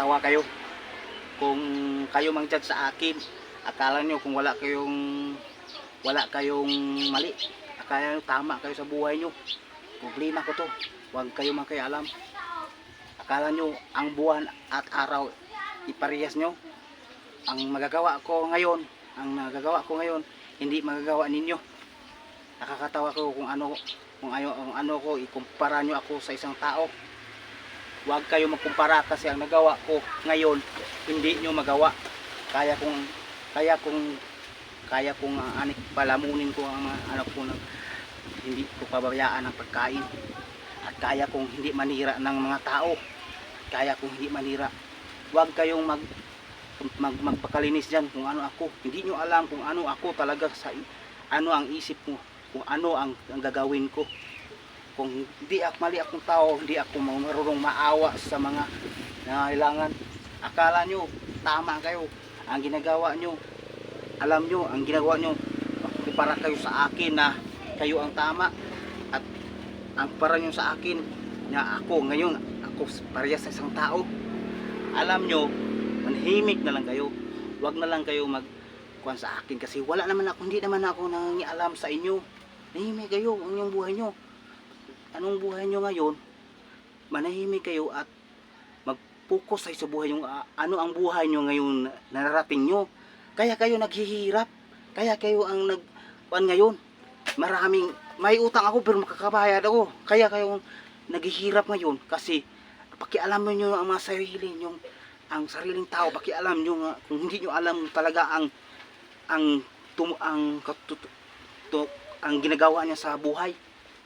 nakakatawa kayo. Kung kayo mang-judge sa akin, akala nyo kung wala kayong mali, akala nyo tama kayo sa buhay nyo. Problema ko to, huwag kayo makialam. Akala nyo ang buwan at araw iparehas nyo. Ang nagagawa ko ngayon, hindi magagawa ninyo. Nakakatawa ko kung ano ko, ikumpara nyo ako sa isang tao. Huwag kayo magkumpara kasi ang nagawa ko ngayon hindi nyo magawa. Kaya kung palamunin ko ang mga anak ko na hindi ko pababayaan ang pagkain. At kaya kong hindi manira ng mga tao. Kaya kong hindi manira. Huwag kayong magpakalinis dyan kung ano ako. Hindi nyo alam kung ano ako talaga, ano ang isip mo, kung ano ang gagawin ko. Kung hindi ako mali akong tao, hindi ako marunong maawa sa mga nangangailangan. Akala nyo tama kayo. Ang ginagawa nyo, alam nyo, ang ginagawa nyo, para kayo sa akin na kayo ang tama. At ang para nyo sa akin na ako ngayon, ako parehas sa isang tao. Alam nyo, manhimik na lang kayo. Huwag na lang kayo magkuhan sa akin kasi hindi naman ako nangingialam sa inyo. Nahimik kayo ang inyong buhay nyo. Anong buhay nyo ngayon? Manahimik kayo at mag-focus sa buhay nyo. Ano ang buhay nyo ngayon na narating nyo? Kaya kayo naghihirap. Kaya kayo ang nagkuhan ngayon. May utang ako pero makakabayad ako. Kaya kayo naghihirap ngayon kasi pakialaman nyo ang mga sarili nyo, ang sariling tao. Pakialam nyo nga, kung hindi nyo alam talaga ang ginagawa niya sa buhay.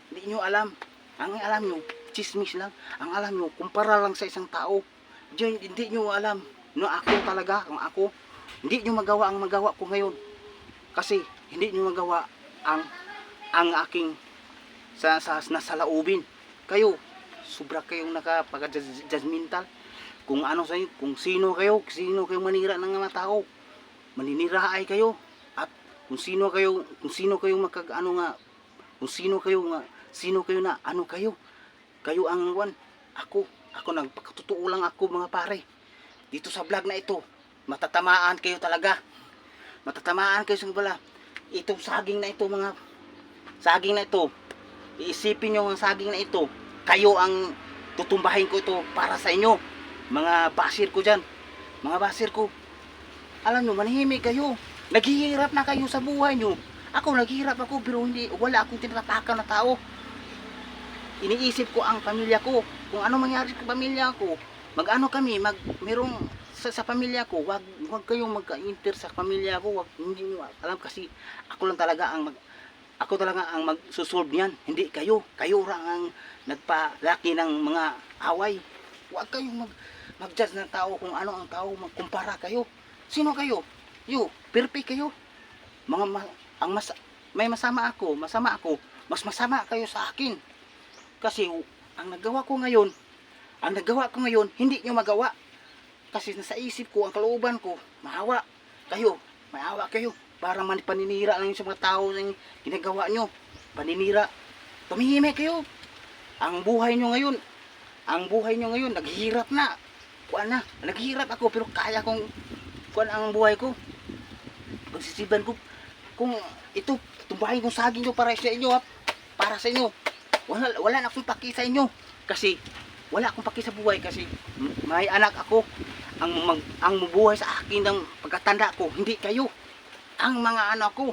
Hindi nyo alam. Ang alam nyo, chismis lang. Ang alam nyo, kumpara lang sa isang tao. Hindi nyo alam no, ako talaga, kung ako, hindi nyo magawa ang magawa ko ngayon. Kasi hindi nyo magawa ang aking nasa laubin. Kayo, sobra kayong nakapag-judgmental. Kung ano sa inyo, kung sino kayo manira ng mga tao. Maninirahay kayo. At kung sino kayo na ano kayo. Kayo ang ako nagpakatotoo lang ako mga pare. Dito sa vlog na ito, matatamaan kayo talaga. Matatamaan kayo sa bala. Itong saging na ito, iisipin nyo ang saging na ito. Kayo ang tutumbahin ko ito para sa inyo. Mga basir ko dyan. Mga basir ko. Alam nyo, manahimik kayo. Naghihirap na kayo sa buhay nyo. Ako, naghihirap ako pero wala akong tinatapakan na tao. Iniisip ko ang pamilya ko. Kung ano mangyari sa pamilya ko, merong sa pamilya ko, wag kayong magka-inter sa pamilya ko. Hindi nyo alam kasi ako talaga ang magsusolve niyan. Hindi kayo. Kayo lang ang nagpalaki ng mga away. Huwag kayong mag-judge ng tao kung ano ang tao, magkumpara kayo. Sino kayo? Perfect kayo. May masama ako, mas masama kayo sa akin. Kasi ang nagawa ko ngayon, hindi nyo magawa. Kasi nasa isip ko, ang kalooban ko, maawa kayo. Para paninira lang sa mga tao ng ginagawa nyo. Paninira. Tumihimik kayo. Ang buhay nyo ngayon, naghihirap na. Naghihirap ako pero kaya kong ang buhay ko. Pagsisiban ko, kung ito, tumbahin kong saging nyo para sa inyo, para sa inyo. Wala na akong paki sa inyo. Kasi, wala akong paki sa buhay kasi may anak ako. Ang mabuhay sa akin ng pagkatanda ko, hindi kayo. Ang mga anak ko,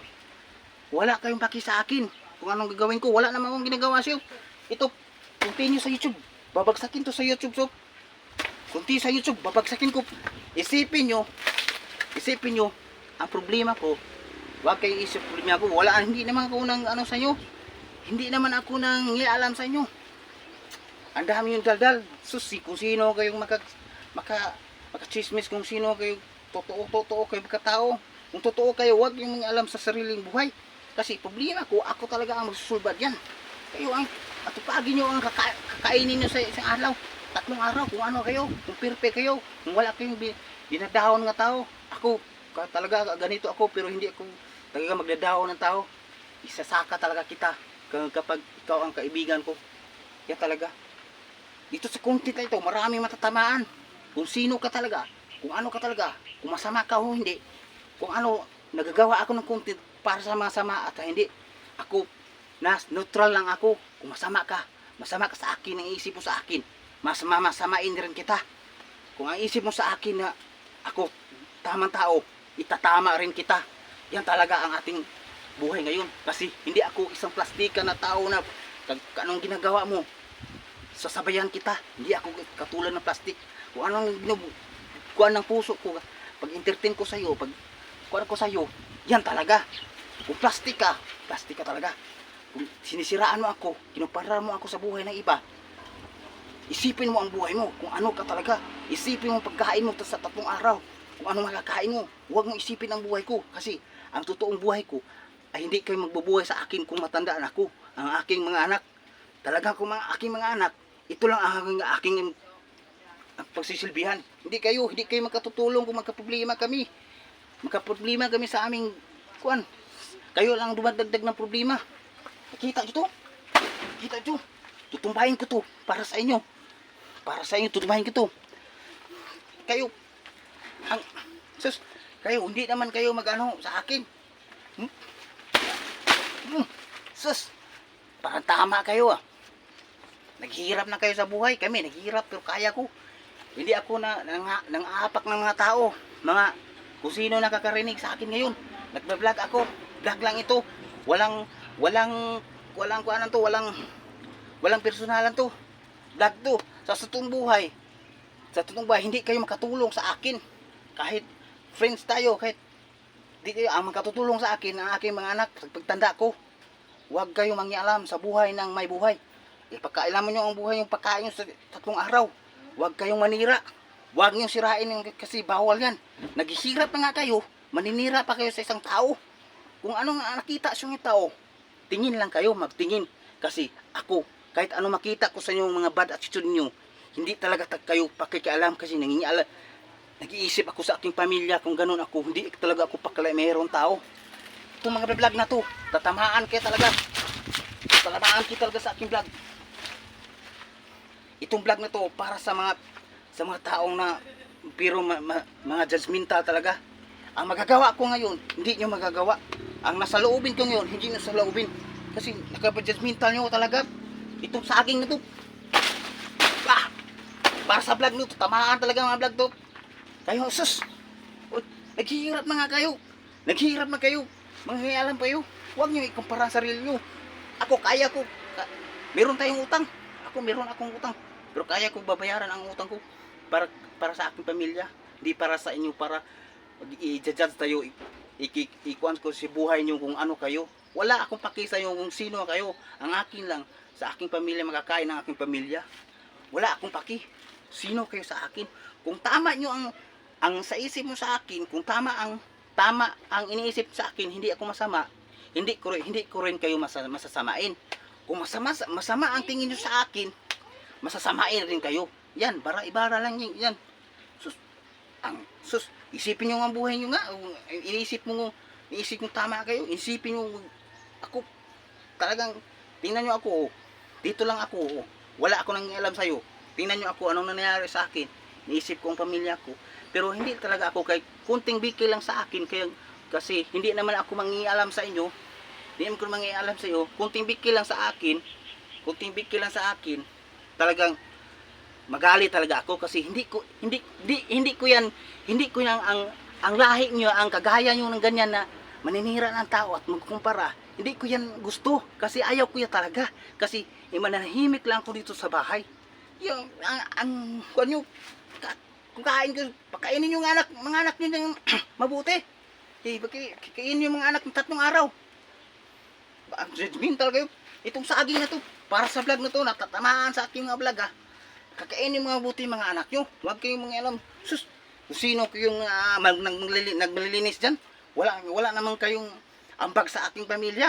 wala kayong paki sa akin. Kung anong gagawin ko, wala naman akong ginagawa sa iyo. Ito, punti nyo sa YouTube. Babagsakin to sa YouTube. So, punti sa YouTube, babagsakin ko. Isipin nyo, ang problema ko, huwag kayong isip problema ko. Hindi naman ako nang sa inyo. Hindi naman ako nang alam sa inyo. Ang dami yung daldal. Susi, kung sino kayong makachismis, kung sino kayong totoo kayo magkatao. Kung totoo kayo, huwag yung alam sa sariling buhay. Kasi problema ko, ako talaga ang magsusulbad yan. Kayo ang atupagin nyo ang kakainin nyo sa isang araw. 3 araw, kung ano kayo, kung perfect kayo, kung wala kayong dinadahon ng tao. Ako, talaga ganito ako, pero hindi ako talaga magdadahon ng tao. Isasaka talaga kita kapag ikaw ang kaibigan ko. Kaya talaga, dito sa content na ito, maraming matatamaan. kung sino ka talaga, kung ano ka talaga, kung masama ka o hindi, kung ano, nagagawa ako ng content para sa masama at hindi. Ako, neutral lang ako. Kung masama ka sa akin, ang isip mo sa akin, masamain rin kita. Kung ang isip mo sa akin na ako, tamang tao, itatama rin kita. Yan talaga ang ating buhay ngayon. Kasi hindi ako isang plastika na tao na anong ginagawa mo, sasabayan kita. Hindi ako katulad ng plastik. Kung anong kuan ng puso ko, pag entertain ko sa'yo, pag kuan ko sa'yo, yan talaga. Kung plastik ka talaga. Kung sinisiraan mo ako, kinumpara mo ako sa buhay ng iba, isipin mo ang buhay mo, kung ano ka talaga. Isipin mo pagkain mo sa 3 araw, kung ano makakain mo. Huwag mo isipin ang buhay ko, kasi ang totoong buhay ko ay hindi kayo magbubuhay sa akin kung matandaan ako. Ang aking mga anak, talaga kung aking mga anak, ito lang ang aking pagsisilbihan. Hindi kayo magkatutulong kung magkaproblema kami. Magkaproblema kami sa aming kuan. Kayo lang dumadagdag ng problema. Kita nyo to? Kita nyo? Tutumbahin ko to para sa inyo. Para sa inyo, tutumbahin ko to. Kayo, kayo, hindi naman kayo magano sa akin. Sus, parang tama kayo ah. Naghihirap na kayo sa buhay. Kami, naghihirap pero kaya ko. Hindi ako nang-aapak ng mga tao. Kung sino nakakarinig sa akin ngayon. Nagbablog ako. Vlog lang ito. Walang personalan to. Vlog to. Sa totoong buhay. Hindi kayo makatulong sa akin. Kahit friends tayo, kahit di kayo ang makatutulong sa akin, ang aking mga anak, sa pagtanda ko. Huwag kayong mangialam sa buhay ng may buhay. Ipagkailaman nyo ang buhay yung pagkain nyo sa 3 araw. Huwag kayong manira. Huwag nyo sirain yung, kasi bawal yan. Naghihirap na nga kayo, maninira pa kayo sa isang tao. Kung anong nakita sa yung tao, tingin lang kayo, magtingin. Kasi ako, kahit ano makita ko sa inyong mga bad attitude nyo, hindi talaga kayo pakikialam kasi nag-iisip ako sa aking pamilya. Kung ganun ako, hindi talaga ako mayroong tao. Itong mga vlog na to, tatamaan kayo talaga. Tatamaan kayo talaga sa aking vlog. Itong vlog na to para sa mga taong na pero mga judgmental talaga. Ang magagawa ko ngayon, hindi nyo magagawa. Ang nasa loobin ko ngayon, hindi nyo sa loobin. Kasi nakapa-judgmental nyo talaga. Itong saging na to. Para sa vlog nyo, tamaan talaga mga vlog to. Kayo, sus. Naghihirap na nga kayo. Naghihirap na kayo. Manghialam pa kayo. Huwag nyo ikumpara ang sarili nyo. Ako, kaya ko. Meron tayong utang. Meron akong utang. Pero kaya ko babayaran ang utang ko. Para sa aking pamilya. Hindi para sa inyo. Para i-judge tayo. Ikuan ko si buhay nyo kung ano kayo. Wala akong paki sa inyo kung sino kayo. Ang akin lang. Sa aking pamilya, makakain ng aking pamilya. Wala akong paki. Sino kayo sa akin? Kung tama nyo ang sa isip mo sa akin, kung tama ang iniisip sa akin, hindi ako masama, hindi ko rin kayo masasamain. Kung masama ang tingin nyo sa akin, masasamain rin kayo. Yan, ibara lang yan. Isipin nyo ang buhay nyo nga. Iniisip mo tama kayo. Isipin nyo, ako, talagang, tingnan nyo ako, dito lang ako, wala ako nang alam sa'yo. Tingnan nyo ako, anong nangyayari sa akin. Niisip ko ang pamilya ko. Pero hindi talaga ako, kay kunting bigay lang sa akin, kasi hindi naman ako mangialam sa inyo. Hindi naman ako mangialam sa iyo. Kunting bigay lang sa akin, talagang magalit talaga ako kasi hindi ko yan ang lahi niyo, ang kagaya niyo ng ganyan na maninira ng tao at magkumpara. Hindi ko yan gusto kasi ayaw ko yan talaga. Kasi mananahimik lang ako dito sa bahay. Yung kung nyo, kung kain ko, pakainin yung mga anak nyo ng mabuti. Kainin yung mga anak ng 3 araw. Judgmental kayo. Itong saging na to, para sa vlog na to, natatamaan sa aking mga vlog ha. Kakainin mga mabuti mga anak nyo. Huwag kayong mga alam. Sus, sino kayong naglilinis dyan? Wala naman kayong ambag sa aking pamilya.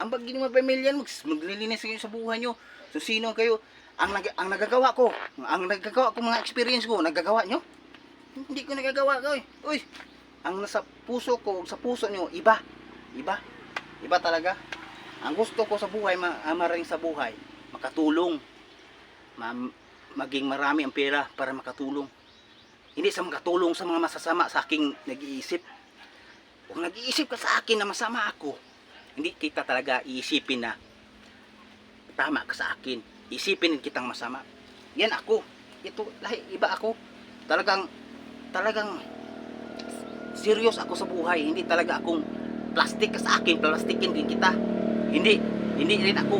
Ambag gini mga pamilya, maglilinis kayo sa buhay nyo. So sino kayo? Ang nagagawa ko mga experience ko, nagagawa nyo? Hindi ko nagagawa ko eh. Uy, ang nasa puso ko, sa puso nyo, iba talaga. Ang gusto ko sa buhay, maring sa buhay, makatulong, maging marami ang pera para makatulong. Hindi sa makatulong sa mga masasama sa aking nag-iisip. Kung nag-iisip ka sa akin na masama ako, hindi kita talaga iisipin na tama ka sa akin. Isipin kitang masama. Yan ako. Ito, lahi, iba ako. Talagang serious ako sa buhay. Hindi talaga akong plastic ka sa akin, plastikin din kita. Hindi rin ako.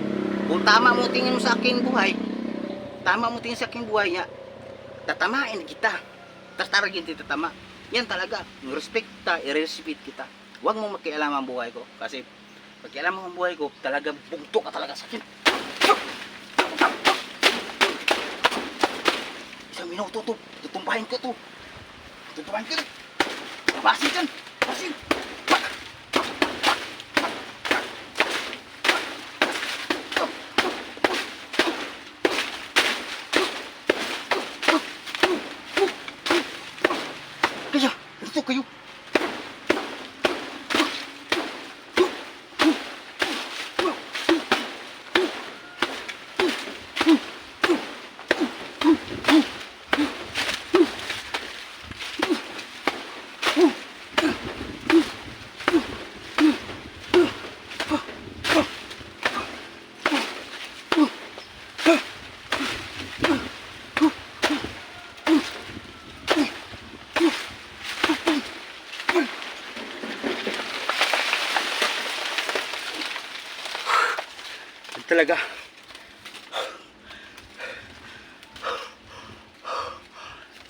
Kung tama mo tingin mo sa akin buhay, ya, tatamain kita. Tartaragin kita tama. Yan talaga. Respecta, i-respect kita. Huwag mo makialam ang buhay ko. Kasi, pagkialam mo ang buhay ko, talagang bugto ka talaga sa akin. Isang minuto to. Tutumpahin ko to. Tutumpahin ko to. Basin dyan. Basin. Kaya, dito kayo. Talaga.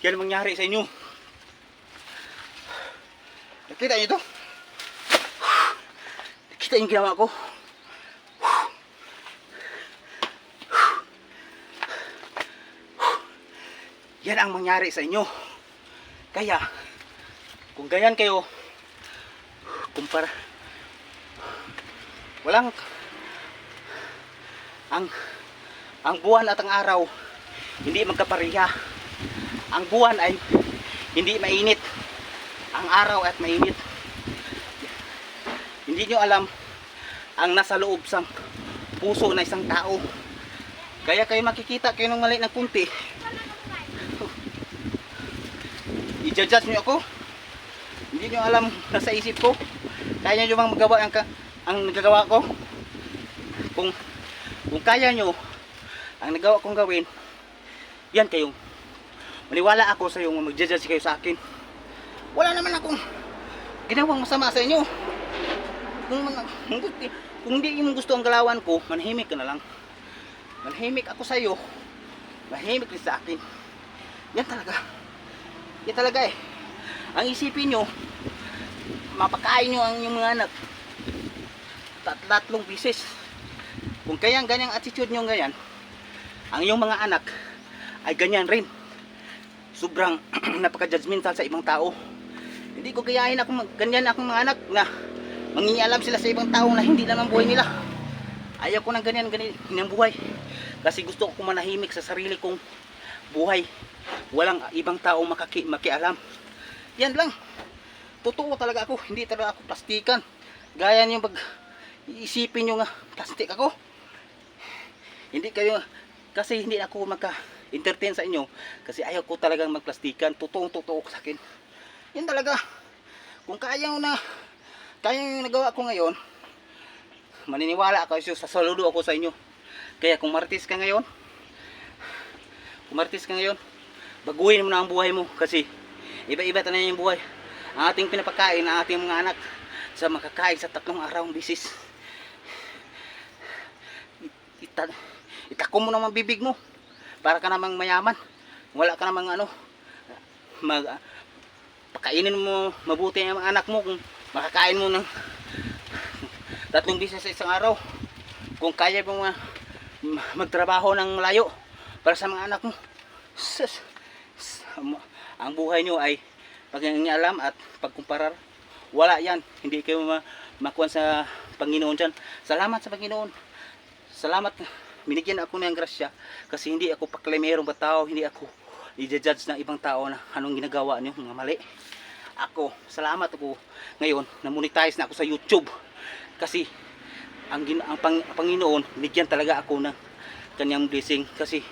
Yan ang mangyari sa inyo. Nakita niyo to? Nakita yung ginawa ko? Yan ang mangyari sa inyo. Kaya, kung ganyan kayo, kumpara, walang ang buwan at ang araw hindi magkapareha. Ang buwan ay hindi mainit, ang araw at mainit. Hindi nyo alam ang nasa loob sa puso na isang tao. Kaya kayo makikita kayo ng mali ng kunti, i-judge nyo ako. Hindi nyo alam nasa isip ko. Kaya nyo bang magawa ang nagagawa ko? Kung kaya nyo ang nagawa kong gawin, yan kayong maniwala ako sa yung mag-judge kayo sa akin. Wala naman akong ginawang masama sa inyo. Kung hindi mo gusto ang galawan ko, manahimik ka na lang. Manahimik ako sa iyo, manahimik rin sa akin. Yan talaga eh. Ang isipin nyo, mapakain nyo ang inyong mga anak tatlong bisis. Kung kayang ganyang attitude nyo ganyan, ang iyong mga anak ay ganyan rin. Sobrang napaka-judgmental sa ibang tao. Hindi ko gayahin ganyan akong mga anak na mangingialam sila sa ibang tao na hindi lang ang buhay nila. Ayaw ko ng ganyan buhay. Kasi gusto ko manahimik sa sarili kong buhay. Walang ibang tao makialam. Yan lang. Totoo talaga ako. Hindi talaga ako plastikan. Gaya niyo iisipin nyo nga plastic ako. Hindi kayo, kasi hindi ako maka-entertain sa inyo kasi ayaw ko talagang magplastikan. Totoo sa akin. Yan talaga. Kung kaya nyo yung nagawa ko ngayon, maniniwala kayo, sasaludo ako sa inyo. Kaya kung martis ka ngayon, baguhin mo na ang buhay mo kasi iba-iba tayo yung buhay. Ang ating pinapakain, ang ating mga anak sa makakain sa 3 araw bisis. Itako mo naman bibig mo para ka namang mayaman. Wala ka namang pakainin mo mabuti ang mga anak mo kung makakain mo ng 3 bisis sa isang araw. Kung kaya mo magtrabaho ng malayo para sa mga anak mo. Ang buhay nyo ay pag-alam at pagkumparar. Wala yan. Hindi kayo makuha sa Panginoon dyan. Salamat sa Panginoon. Salamat. Binigyan ako ng grasya kasi hindi ako paklamerong tao, hindi ako i-judge ng ibang tao na anong ginagawa niyo, mga mali. Salamat ako ngayon na monetize na ako sa YouTube kasi ang Panginoon binigyan talaga ako ng kanyang blessing kasi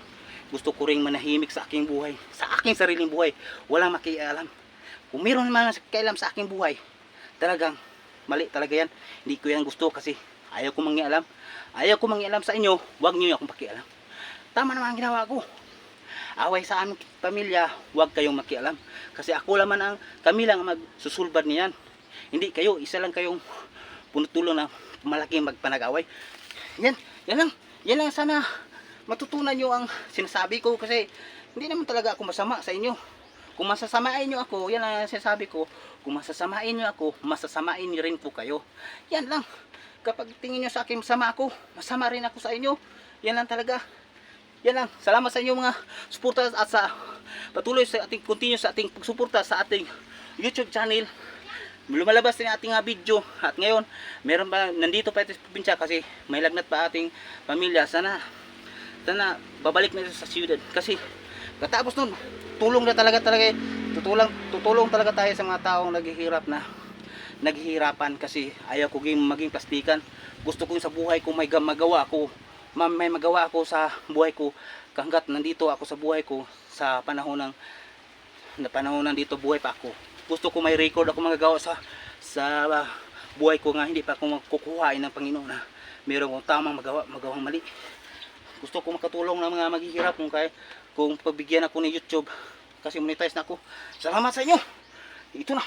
Gusto ko ring manahimik sa aking buhay, sa aking sariling buhay. Walang makialam. Kung meron man kailam sa aking buhay, talagang mali talaga yan. Hindi ko yan gusto kasi ayaw ko mangialam. Ayaw ko mangialam sa inyo, huwag niyo akong pakialam. Tama naman ang ginawa ko. Away sa aming pamilya, huwag kayong makialam. Kasi ako laman kami lang ang magsusulbad niyan. Hindi kayo, isa lang kayong punutulong na malaking magpanag-away. Yan lang sana matutunan nyo ang sinasabi ko kasi hindi naman talaga ako masama sa inyo. Kung masasamain nyo ako, yan ang sinasabi ko. Kung masasamain nyo ako, masasamain nyo rin po kayo. Yan lang. Kapag tingin nyo sa akin masama ako, masama rin ako sa inyo. Yan lang talaga. Yan lang. Salamat sa inyo mga suporta at sa patuloy sa ating continue sa ating pagsuporta sa ating YouTube channel. Lumalabas din ating video at ngayon meron pa nandito pa ito sa probinsya kasi may lagnat pa ating pamilya. Sana babalik na ito sa siyudad kasi katapos nun tutulong talaga tayo sa mga taong naghihirapan kasi ayaw ko maging plastikan. Gusto ko sa buhay ko may magawa ako sa buhay ko hanggat nandito ako sa buhay ko sa panahon nandito buhay pa ako. Gusto ko may record ako magagawa sa buhay ko nga hindi pa ako magkukuhain ng Panginoon na meron kong tamang magawang mali. Gusto ko makatulong ng mga maghihirap kung pagbigyan ako ni YouTube kasi monetize na ako. Salamat sa inyo. Ito na.